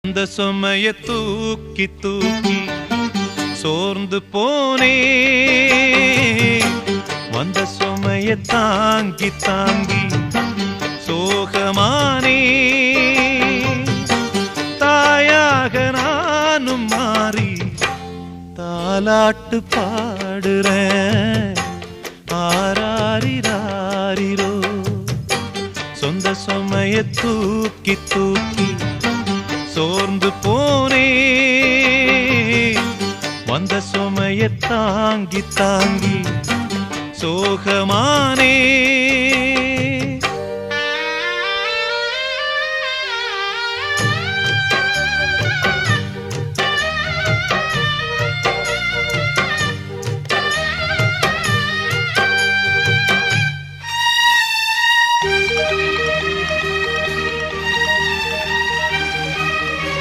அந்த சுமைய தூக்கி தூக்கி சோர்ந்து போனே, வந்த சுமைய தாங்கி தாங்கி சோகமானே. தாயாக நானும் மாறி தாலாட்டு பாடுறேன். ஆராரிராரிரோ சொந்த சுமைய தூக்கி தூக்கி சோர்ந்து போனே, வந்த சுமைய தாங்கி தாங்கி சோகமானே.